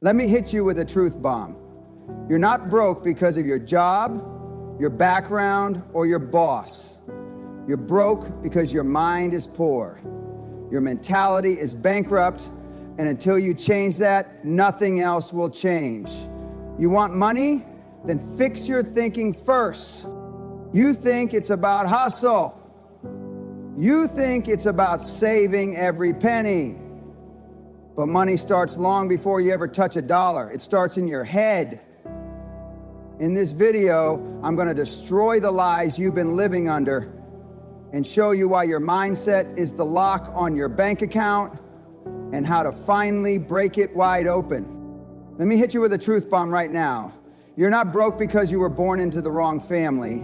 Let me hit you with a truth bomb. You're not broke because of your job, your background, or your boss. You're broke because your mind is poor. Your mentality is bankrupt, and until you change that, nothing else will change. You want money? Then fix your thinking first. You think it's about hustle. You think it's about saving every penny. But money starts long before you ever touch a dollar. It starts in your head. In this video, I'm going to destroy the lies you've been living under and show you why your mindset is the lock on your bank account and how to finally break it wide open. Let me hit you with a truth bomb right now. You're not broke because you were born into the wrong family.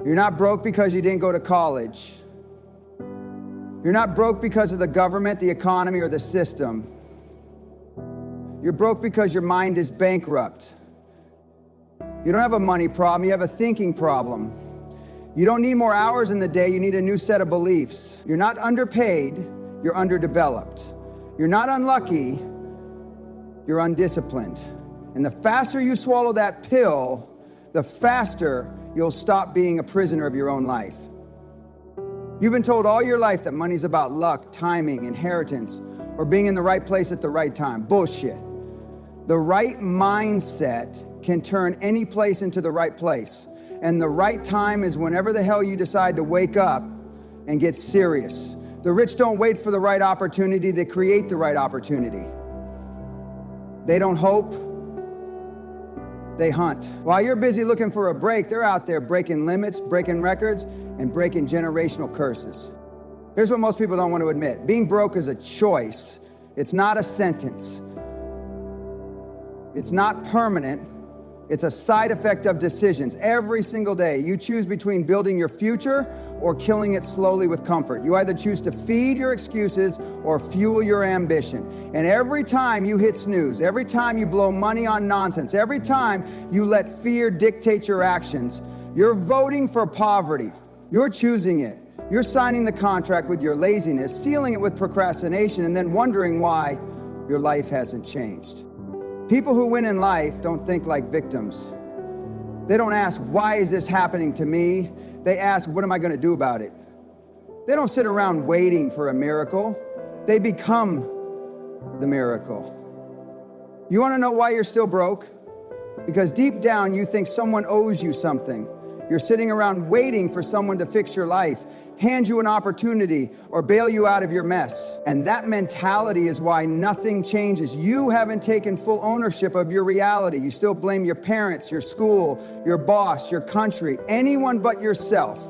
You're not broke because you didn't go to college. You're not broke because of the government, the economy, or the system. You're broke because your mind is bankrupt. You don't have a money problem, you have a thinking problem. You don't need more hours in the day, you need a new set of beliefs. You're not underpaid, you're underdeveloped. You're not unlucky, you're undisciplined. And the faster you swallow that pill, the faster you'll stop being a prisoner of your own life. You've been told all your life that money's about luck, timing, inheritance, or being in the right place at the right time. Bullshit. The right mindset can turn any place into the right place. And the right time is whenever the hell you decide to wake up and get serious. The rich don't wait for the right opportunity, they create the right opportunity. They don't hope, they hunt. While you're busy looking for a break, they're out there breaking limits, breaking records, and breaking generational curses. Here's what most people don't want to admit. Being broke is a choice. It's not a sentence. It's not permanent. It's a side effect of decisions. Every single day, you choose between building your future or killing it slowly with comfort. You either choose to feed your excuses or fuel your ambition. And every time you hit snooze, every time you blow money on nonsense, every time you let fear dictate your actions, you're voting for poverty. You're choosing it. You're signing the contract with your laziness, sealing it with procrastination, and then wondering why your life hasn't changed. People who win in life don't think like victims. They don't ask, why is this happening to me? They ask, what am I going to do about it? They don't sit around waiting for a miracle. They become the miracle. You want to know why you're still broke? Because deep down you think someone owes you something. You're sitting around waiting for someone to fix your life, hand you an opportunity, or bail you out of your mess. And that mentality is why nothing changes. You haven't taken full ownership of your reality. You still blame your parents, your school, your boss, your country, anyone but yourself.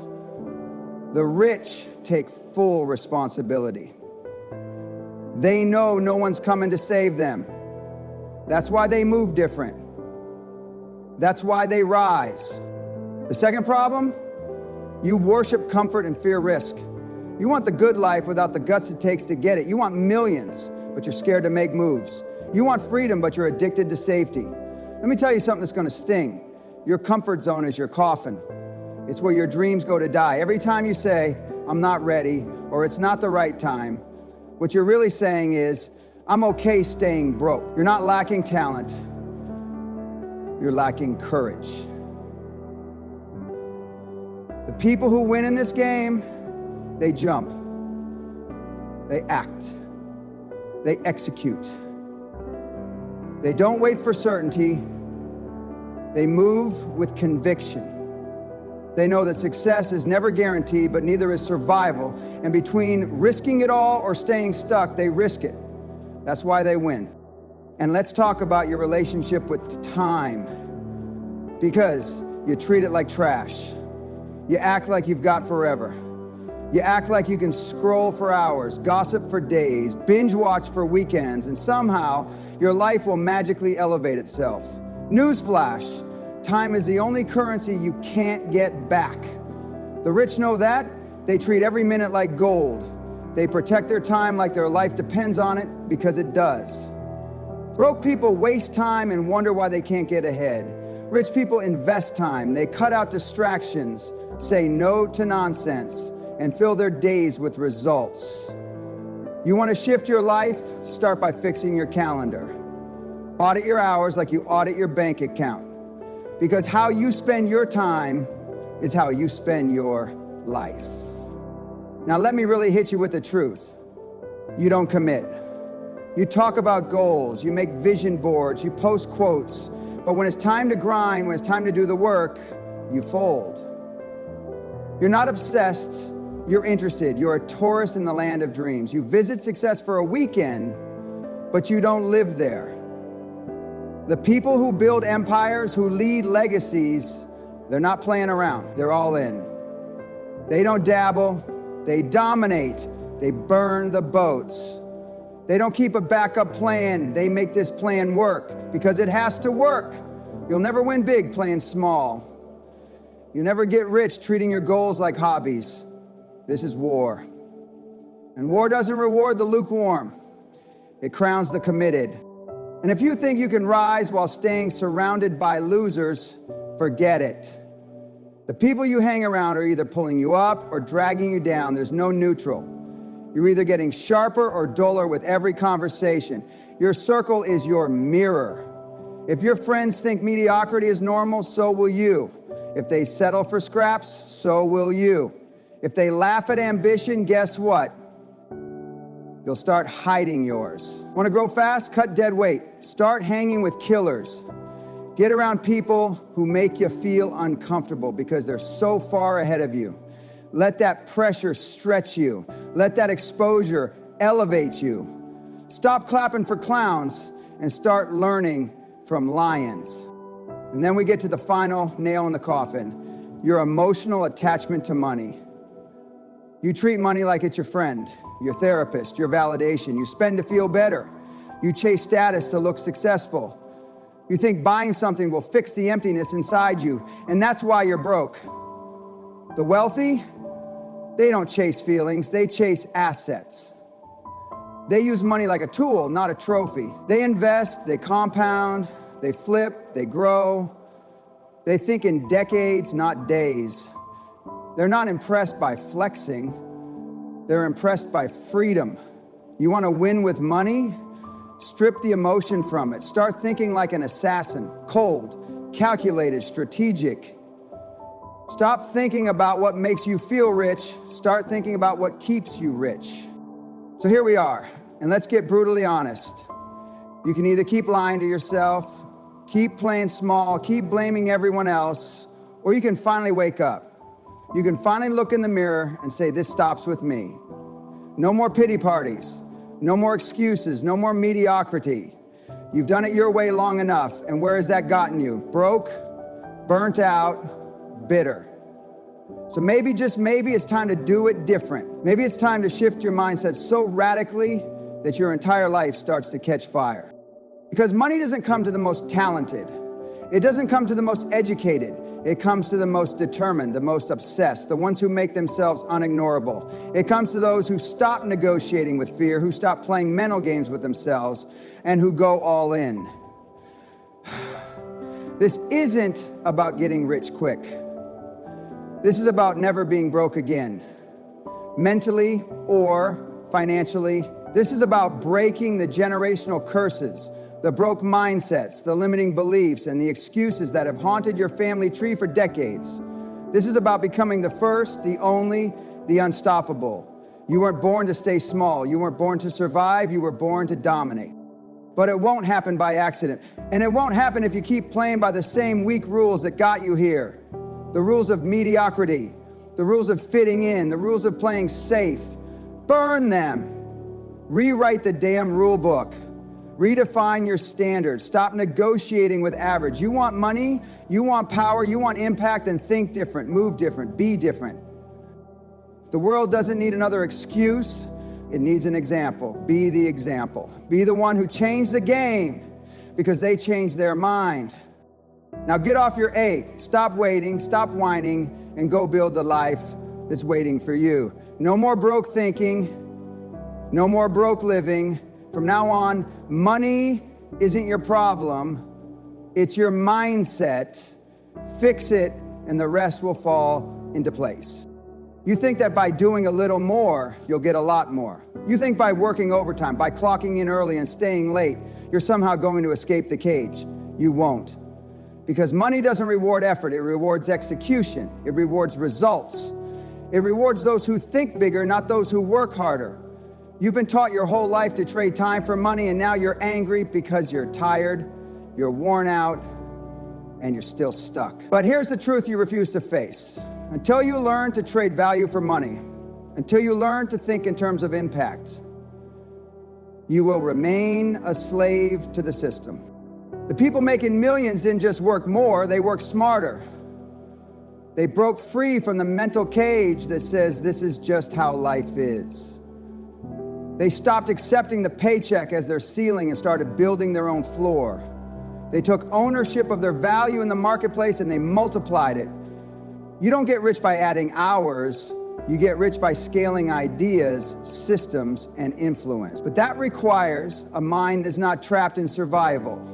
The rich take full responsibility. They know no one's coming to save them. That's why they move different. That's why they rise. The second problem, you worship comfort and fear risk. You want the good life without the guts it takes to get it. You want millions, but you're scared to make moves. You want freedom, but you're addicted to safety. Let me tell you something that's going to sting. Your comfort zone is your coffin. It's where your dreams go to die. Every time you say, I'm not ready, or it's not the right time, what you're really saying is, I'm okay staying broke. You're not lacking talent. You're lacking courage. The people who win in this game, they jump, they act, they execute. They don't wait for certainty, they move with conviction. They know that success is never guaranteed, but neither is survival. And between risking it all or staying stuck, they risk it. That's why they win. And let's talk about your relationship with time, because you treat it like trash. You act like you've got forever. You act like you can scroll for hours, gossip for days, binge watch for weekends, and somehow your life will magically elevate itself. Newsflash, time is the only currency you can't get back. The rich know that. They treat every minute like gold. They protect their time like their life depends on it, because it does. Broke people waste time and wonder why they can't get ahead. Rich people invest time. They cut out distractions, say no to nonsense, and fill their days with results. You want to shift your life? Start by fixing your calendar. Audit your hours like you audit your bank account. Because how you spend your time is how you spend your life. Now let me really hit you with the truth. You don't commit. You talk about goals, you make vision boards, you post quotes, but when it's time to grind, when it's time to do the work, you fold. You're not obsessed, you're interested. You're a tourist in the land of dreams. You visit success for a weekend, but you don't live there. The people who build empires, who lead legacies, they're not playing around. They're all in. They don't dabble, they dominate, they burn the boats. They don't keep a backup plan, they make this plan work because it has to work. You'll never win big playing small. You never get rich treating your goals like hobbies. This is war. And war doesn't reward the lukewarm. It crowns the committed. And if you think you can rise while staying surrounded by losers, forget it. The people you hang around are either pulling you up or dragging you down. There's no neutral. You're either getting sharper or duller with every conversation. Your circle is your mirror. If your friends think mediocrity is normal, so will you. If they settle for scraps, so will you. If they laugh at ambition, guess what? You'll start hiding yours. Want to grow fast? Cut dead weight. Start hanging with killers. Get around people who make you feel uncomfortable because they're so far ahead of you. Let that pressure stretch you. Let that exposure elevate you. Stop clapping for clowns and start learning from lions. And then we get to the final nail in the coffin, your emotional attachment to money. You treat money like it's your friend, your therapist, your validation. You spend to feel better. You chase status to look successful. You think buying something will fix the emptiness inside you, and that's why you're broke. The wealthy, they don't chase feelings, they chase assets. They use money like a tool, not a trophy. They invest, they compound, they flip, they grow. They think in decades, not days. They're not impressed by flexing, they're impressed by freedom. You want to win with money? Strip the emotion from it. Start thinking like an assassin, cold, calculated, strategic. Stop thinking about what makes you feel rich. Start thinking about what keeps you rich. So here we are, and let's get brutally honest. You can either keep lying to yourself, keep playing small, keep blaming everyone else, or you can finally wake up. You can finally look in the mirror and say, this stops with me. No more pity parties, no more excuses, no more mediocrity. You've done it your way long enough, and where has that gotten you? Broke, burnt out, bitter. So maybe, just maybe, it's time to do it different. Maybe it's time to shift your mindset so radically that your entire life starts to catch fire. Because money doesn't come to the most talented. It doesn't come to the most educated. It comes to the most determined, the most obsessed, the ones who make themselves unignorable. It comes to those who stop negotiating with fear, who stop playing mental games with themselves, and who go all in. This isn't about getting rich quick. This is about never being broke again, mentally or financially. This is about breaking the generational curses, the broke mindsets, the limiting beliefs, and the excuses that have haunted your family tree for decades. This is about becoming the first, the only, the unstoppable. You weren't born to stay small. You weren't born to survive. You were born to dominate. But it won't happen by accident. And it won't happen if you keep playing by the same weak rules that got you here. The rules of mediocrity, the rules of fitting in, the rules of playing safe. Burn them. Rewrite the damn rule book. Redefine your standards. Stop negotiating with average. You want money, you want power, you want impact, then think different, move different, be different. The world doesn't need another excuse. It needs an example. Be the example. Be the one who changed the game because they changed their mind. Now get off your A. Stop waiting, stop whining, and go build the life that's waiting for you. No more broke thinking. No more broke living. From now on, money isn't your problem. It's your mindset. Fix it, and the rest will fall into place. You think that by doing a little more, you'll get a lot more. You think by working overtime, by clocking in early and staying late, you're somehow going to escape the cage. You won't. Because money doesn't reward effort, it rewards execution. It rewards results. It rewards those who think bigger, not those who work harder. You've been taught your whole life to trade time for money, and now you're angry because you're tired, you're worn out, and you're still stuck. But here's the truth you refuse to face. Until you learn to trade value for money, until you learn to think in terms of impact, you will remain a slave to the system. The people making millions didn't just work more, they worked smarter. They broke free from the mental cage that says this is just how life is. They stopped accepting the paycheck as their ceiling and started building their own floor. They took ownership of their value in the marketplace and they multiplied it. You don't get rich by adding hours, you get rich by scaling ideas, systems, and influence. But that requires a mind that's not trapped in survival.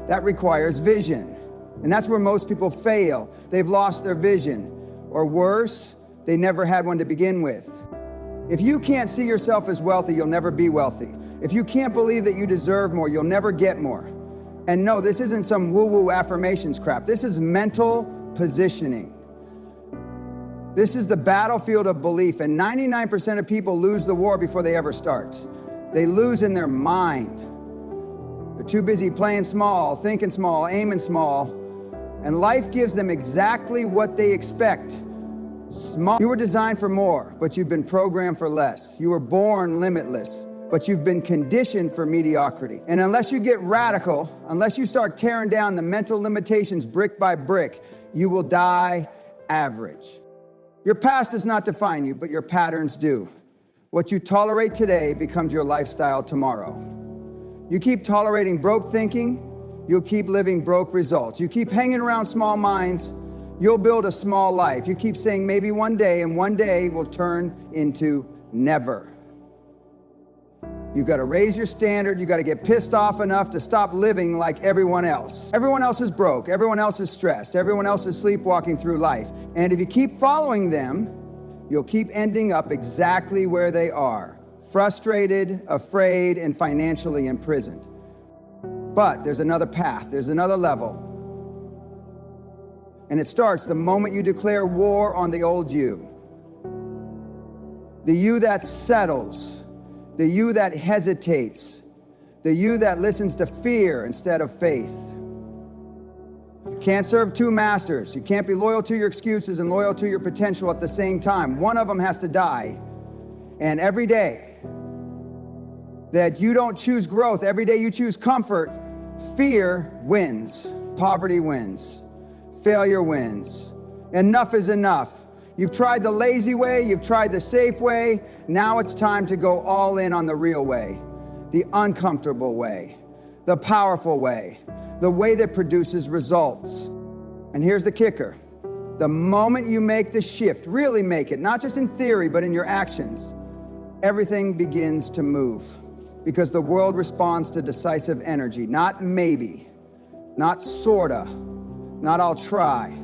That requires vision. And that's where most people fail. They've lost their vision. Or worse, they never had one to begin with. If you can't see yourself as wealthy, you'll never be wealthy. If you can't believe that you deserve more, you'll never get more. And no, this isn't some woo-woo affirmations crap. This is mental positioning. This is the battlefield of belief, and 99% of people lose the war before they ever start. They lose in their mind. They're too busy playing small, thinking small, aiming small, and life gives them exactly what they expect. Small. You were designed for more, but you've been programmed for less. You were born limitless, but you've been conditioned for mediocrity. And unless you get radical, unless you start tearing down the mental limitations brick by brick, you will die average. Your past does not define you, but your patterns do. What you tolerate today becomes your lifestyle tomorrow. You keep tolerating broke thinking, you'll keep living broke results. You keep hanging around small minds, you'll build a small life. You keep saying maybe one day, and one day will turn into never. You've got to raise your standard. You've got to get pissed off enough to stop living like everyone else. Everyone else is broke. Everyone else is stressed. Everyone else is sleepwalking through life. And if you keep following them, you'll keep ending up exactly where they are. Frustrated, afraid, and financially imprisoned. But there's another path. There's another level. And it starts the moment you declare war on the old you. The you that settles. The you that hesitates, the you that listens to fear instead of faith. You can't serve two masters. You can't be loyal to your excuses and loyal to your potential at the same time. One of them has to die. And every day that you don't choose growth, every day you choose comfort, fear wins, poverty wins, failure wins. Enough is enough. You've tried the lazy way, you've tried the safe way. Now it's time to go all in on the real way, the uncomfortable way, the powerful way, the way that produces results. And here's the kicker. The moment you make the shift, really make it, not just in theory, but in your actions, everything begins to move. Because the world responds to decisive energy, not maybe, not sorta, not I'll try.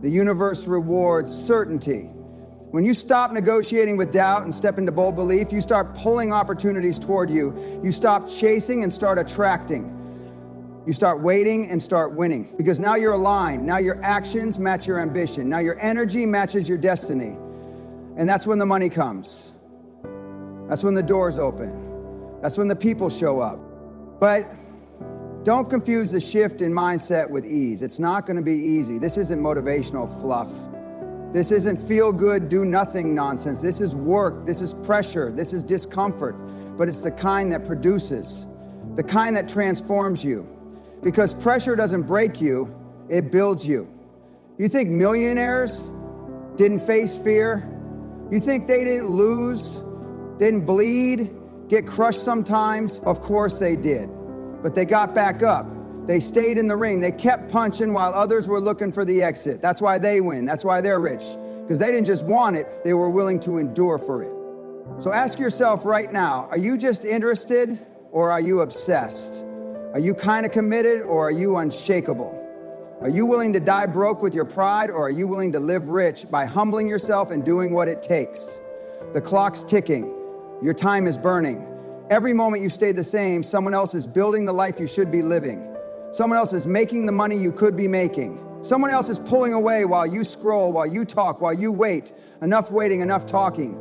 The universe rewards certainty. When you stop negotiating with doubt and step into bold belief, you start pulling opportunities toward you. You stop chasing and start attracting. You start waiting and start winning. Because now you're aligned. Now your actions match your ambition. Now your energy matches your destiny. And that's when the money comes. That's when the doors open. That's when the people show up. But don't confuse the shift in mindset with ease. It's not going to be easy. This isn't motivational fluff. This isn't feel good, do nothing nonsense. This is work. This is pressure. This is discomfort. But it's the kind that produces, the kind that transforms you. Because pressure doesn't break you, it builds you. You think millionaires didn't face fear? You think they didn't lose, didn't bleed, get crushed sometimes? Of course they did. But they got back up. They stayed in the ring. They kept punching while others were looking for the exit. That's why they win. That's why they're rich. Because they didn't just want it, they were willing to endure for it. So ask yourself right now, are you just interested or are you obsessed? Are you kind of committed or are you unshakable? Are you willing to die broke with your pride, or are you willing to live rich by humbling yourself and doing what it takes? The clock's ticking. Your time is burning. Every moment you stay the same, someone else is building the life you should be living. Someone else is making the money you could be making. Someone else is pulling away while you scroll, while you talk, while you wait. Enough waiting, enough talking.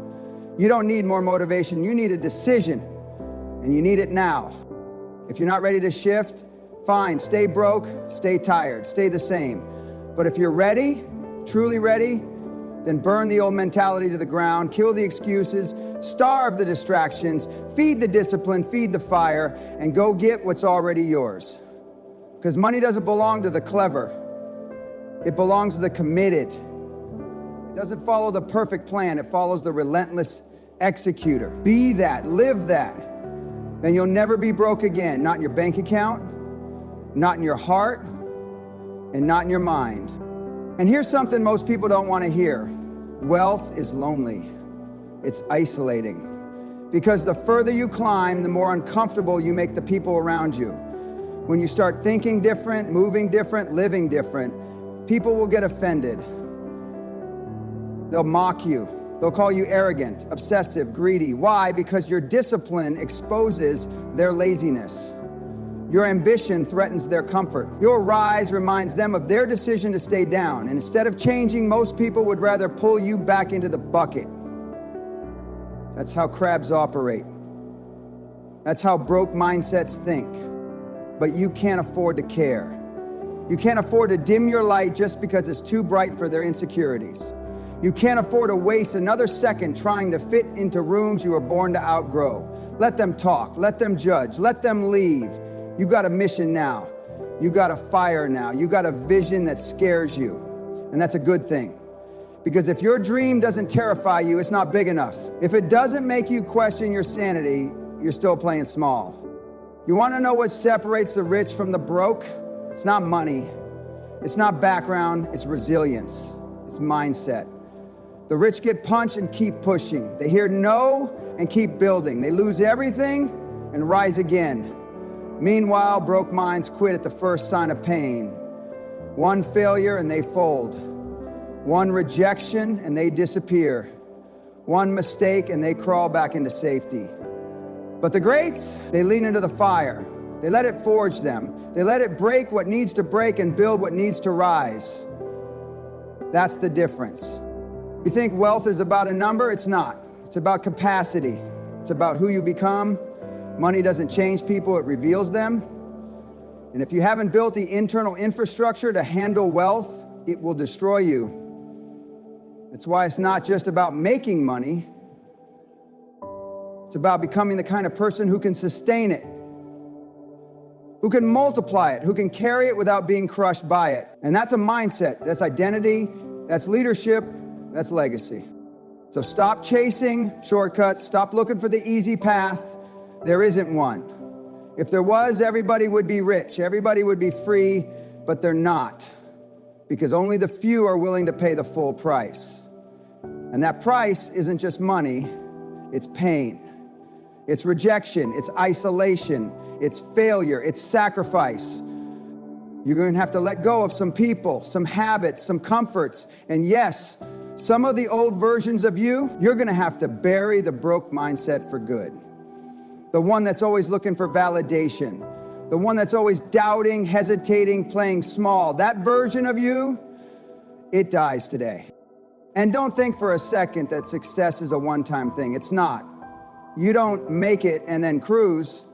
You don't need more motivation. You need a decision, and you need it now. If you're not ready to shift, fine, stay broke, stay tired, stay the same. But if you're ready, truly ready, then burn the old mentality to the ground, kill the excuses, starve the distractions, feed the discipline, feed the fire, and go get what's already yours. Because money doesn't belong to the clever. It belongs to the committed. It doesn't follow the perfect plan. It follows the relentless executor. Be that, live that. Then you'll never be broke again. Not in your bank account, not in your heart, and not in your mind. And here's something most people don't want to hear. Wealth is lonely. It's isolating. Because the further you climb, the more uncomfortable you make the people around you. When you start thinking different, moving different, living different, people will get offended. They'll mock you. They'll call you arrogant, obsessive, greedy. Why? Because your discipline exposes their laziness. Your ambition threatens their comfort. Your rise reminds them of their decision to stay down. And instead of changing, most people would rather pull you back into the bucket. That's how crabs operate. That's how broke mindsets think. But you can't afford to care. You can't afford to dim your light just because it's too bright for their insecurities. You can't afford to waste another second trying to fit into rooms you were born to outgrow. Let them talk, let them judge, let them leave. You got a mission now. You got a fire now. You got a vision that scares you. And that's a good thing. Because if your dream doesn't terrify you, it's not big enough. If it doesn't make you question your sanity, you're still playing small. You want to know what separates the rich from the broke? It's not money. It's not background. It's resilience. It's mindset. The rich get punched and keep pushing. They hear no and keep building. They lose everything and rise again. Meanwhile, broke minds quit at the first sign of pain. One failure and they fold. One rejection and they disappear. One mistake and they crawl back into safety. But the greats, they lean into the fire. They let it forge them. They let it break what needs to break and build what needs to rise. That's the difference. You think wealth is about a number? It's not. It's about capacity. It's about who you become. Money doesn't change people, it reveals them. And if you haven't built the internal infrastructure to handle wealth, it will destroy you. That's why it's not just about making money. It's about becoming the kind of person who can sustain it, who can multiply it, who can carry it without being crushed by it. And that's a mindset. That's identity. That's leadership. That's legacy. So stop chasing shortcuts. Stop looking for the easy path. There isn't one. If there was, everybody would be rich. Everybody would be free, but they're not. Because only the few are willing to pay the full price. And that price isn't just money. It's pain. It's rejection, it's isolation, it's failure, it's sacrifice. You're going to have to let go of some people, some habits, some comforts. And yes, some of the old versions of you, you're going to have to bury the broke mindset for good. The one that's always looking for validation. The one that's always doubting, hesitating, playing small. That version of you, it dies today. And don't think for a second that success is a one-time thing. It's not. You don't make it and then cruise.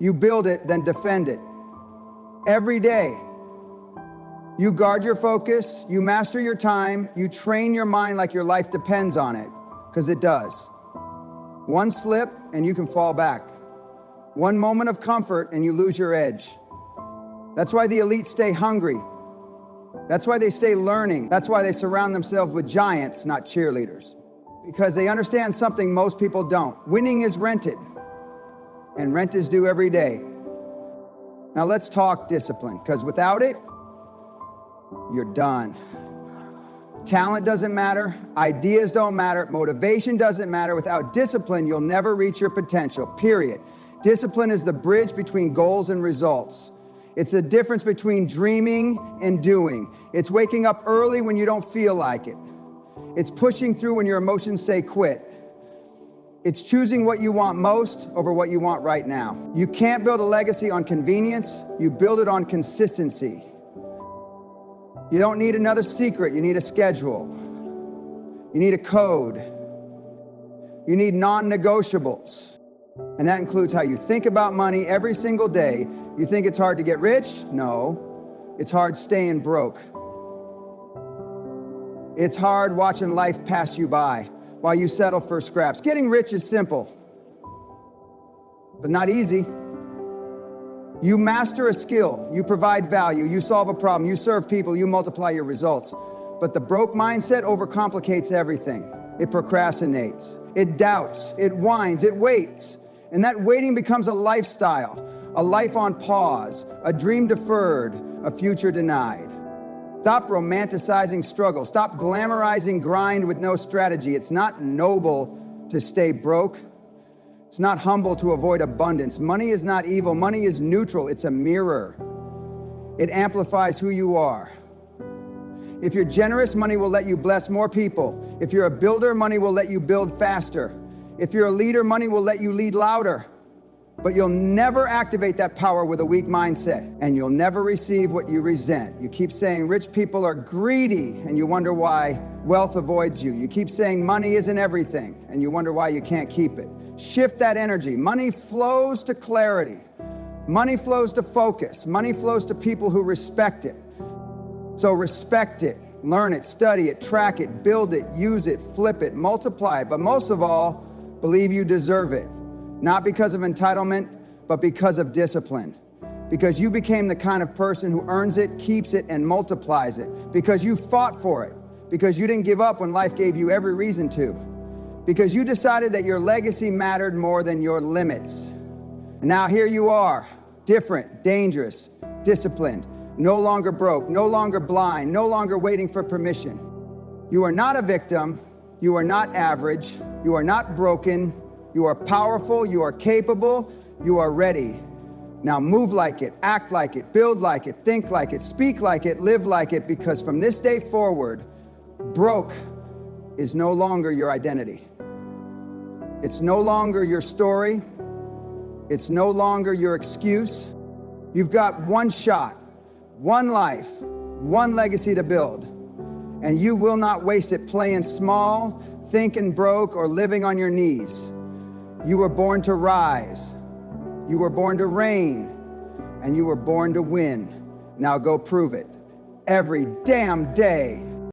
You build it, then defend it. Every day. You guard your focus, you master your time, you train your mind like your life depends on it, because it does. One slip and you can fall back. One moment of comfort and you lose your edge. That's why the elite stay hungry. That's why they stay learning. That's why they surround themselves with giants, not cheerleaders. Because they understand something most people don't. Winning is rented, and rent is due every day. Now let's talk discipline, because without it, you're done. Talent doesn't matter, ideas don't matter, motivation doesn't matter. Without discipline, you'll never reach your potential, period. Discipline is the bridge between goals and results. It's the difference between dreaming and doing. It's waking up early when you don't feel like it. It's pushing through when your emotions say quit. It's choosing what you want most over what you want right now. You can't build a legacy on convenience. You build it on consistency. You don't need another secret. You need a schedule. You need a code. You need non-negotiables. And that includes how you think about money every single day. You think it's hard to get rich? No, it's hard staying broke. It's hard watching life pass you by while you settle for scraps. Getting rich is simple, but not easy. You master a skill, you provide value, you solve a problem, you serve people, you multiply your results. But the broke mindset overcomplicates everything. It procrastinates, it doubts, it whines, it waits. And that waiting becomes a lifestyle, a life on pause, a dream deferred, a future denied. Stop romanticizing struggle. Stop glamorizing grind with no strategy. It's not noble to stay broke. It's not humble to avoid abundance. Money is not evil. Money is neutral. It's a mirror. It amplifies who you are. If you're generous, money will let you bless more people. If you're a builder, money will let you build faster. If you're a leader, money will let you lead louder. But you'll never activate that power with a weak mindset, and you'll never receive what you resent. You keep saying rich people are greedy, and you wonder why wealth avoids you. You keep saying money isn't everything, and you wonder why you can't keep it. Shift that energy. Money flows to clarity. Money flows to focus. Money flows to people who respect it. So respect it, learn it, study it, track it, build it, use it, flip it, multiply it. But most of all, believe you deserve it. Not because of entitlement, but because of discipline. Because you became the kind of person who earns it, keeps it, and multiplies it. Because you fought for it. Because you didn't give up when life gave you every reason to. Because you decided that your legacy mattered more than your limits. And now here you are, different, dangerous, disciplined, no longer broke, no longer blind, no longer waiting for permission. You are not a victim. You are not average. You are not broken. You are powerful, you are capable, you are ready. Now move like it, act like it, build like it, think like it, speak like it, live like it, because from this day forward, broke is no longer your identity. It's no longer your story. It's no longer your excuse. You've got one shot, one life, one legacy to build, and you will not waste it playing small, thinking broke, or living on your knees. You were born to rise, you were born to reign, and you were born to win. Now go prove it every damn day.